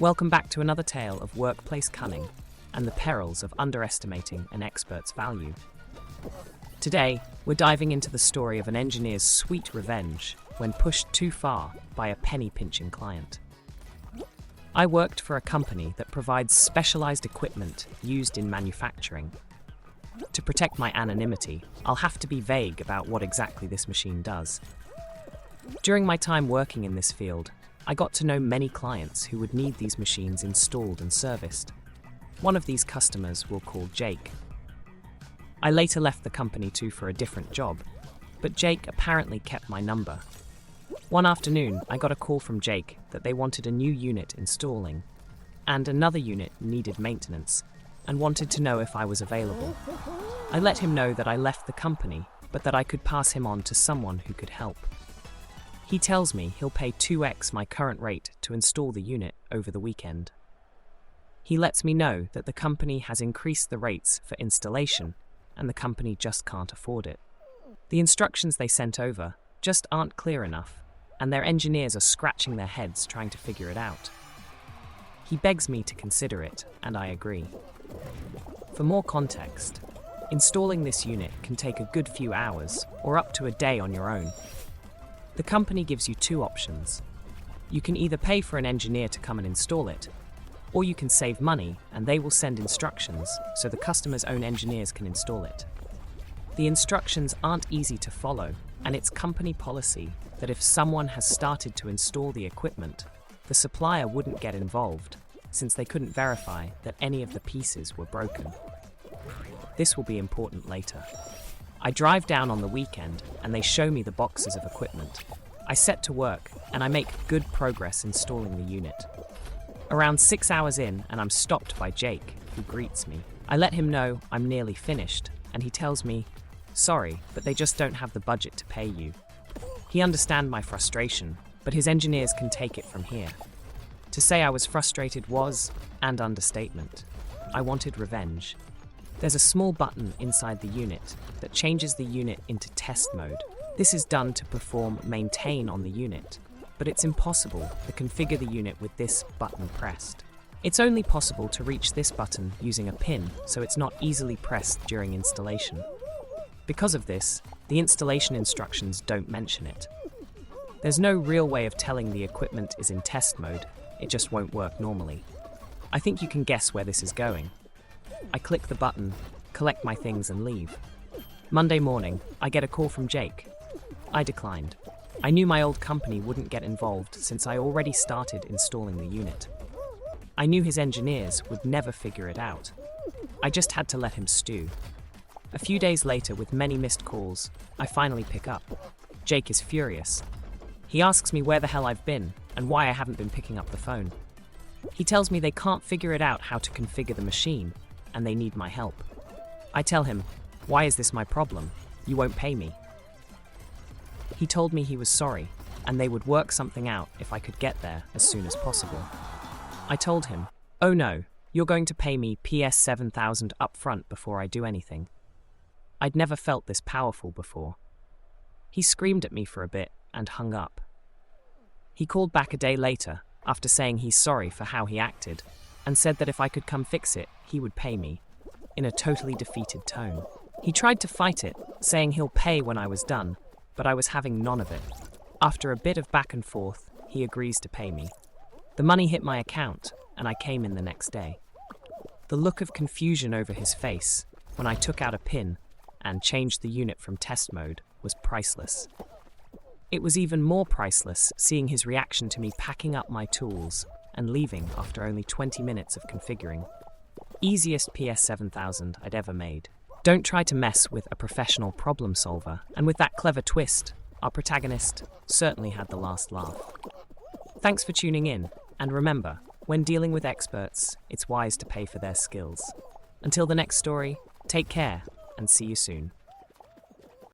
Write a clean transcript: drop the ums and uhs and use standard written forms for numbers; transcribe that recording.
Welcome back to another tale of workplace cunning and the perils of underestimating an expert's value. Today, we're diving into the story of an engineer's sweet revenge when pushed too far by a penny-pinching client. I worked for a company that provides specialized equipment used in manufacturing. To protect my anonymity, I'll have to be vague about what exactly this machine does. During my time working in this field, I got to know many clients who would need these machines installed and serviced. One of these customers we'll call Jake. I later left the company too for a different job, but Jake apparently kept my number. One afternoon, I got a call from Jake that they wanted a new unit installing, and another unit needed maintenance, and wanted to know if I was available. I let him know that I left the company, but that I could pass him on to someone who could help. He tells me he'll pay 2x my current rate to install the unit over the weekend. He lets me know that the company has increased the rates for installation, and the company just can't afford it. The instructions they sent over just aren't clear enough, and their engineers are scratching their heads trying to figure it out. He begs me to consider it, and I agree. For more context, installing this unit can take a good few hours, or up to a day on your own. The company gives you two options. You can either pay for an engineer to come and install it, or you can save money and they will send instructions so the customer's own engineers can install it. The instructions aren't easy to follow, and it's company policy that if someone has started to install the equipment, the supplier wouldn't get involved, since they couldn't verify that any of the pieces were broken. This will be important later. I drive down on the weekend and they show me the boxes of equipment. I set to work and I make good progress installing the unit. Around 6 hours in and I'm stopped by Jake, who greets me. I let him know I'm nearly finished and he tells me, "Sorry, but they just don't have the budget to pay you." He understands my frustration, but his engineers can take it from here. To say I was frustrated was an understatement. I wanted revenge. There's a small button inside the unit that changes the unit into test mode. This is done to perform maintain on the unit, but it's impossible to configure the unit with this button pressed. It's only possible to reach this button using a pin, so it's not easily pressed during installation. Because of this, the installation instructions don't mention it. There's no real way of telling the equipment is in test mode, it just won't work normally. I think you can guess where this is going. I click the button, collect my things and leave. Monday morning, I get a call from Jake. I declined. I knew my old company wouldn't get involved since I already started installing the unit. I knew his engineers would never figure it out. I just had to let him stew. A few days later, with many missed calls, I finally pick up. Jake is furious. He asks me where the hell I've been and why I haven't been picking up the phone. He tells me they can't figure it out how to configure the machine, and they need my help. I tell him, "Why is this my problem? You won't pay me." He told me he was sorry, and they would work something out if I could get there as soon as possible. I told him, "Oh no, you're going to pay me PS 7,000 up front before I do anything." I'd never felt this powerful before. He screamed at me for a bit and hung up. He called back a day later after saying he's sorry for how he acted, and said that if I could come fix it, he would pay me, in a totally defeated tone. He tried to fight it, saying he'll pay when I was done, but I was having none of it. After a bit of back and forth, he agrees to pay me. The money hit my account, and I came in the next day. The look of confusion over his face when I took out a pin and changed the unit from test mode was priceless. It was even more priceless seeing his reaction to me packing up my tools and leaving after only 20 minutes of configuring. Easiest PS 7000 I'd ever made. Don't try to mess with a professional problem solver, and with that clever twist, our protagonist certainly had the last laugh. Thanks for tuning in, and remember, when dealing with experts, it's wise to pay for their skills. Until the next story, take care, and see you soon.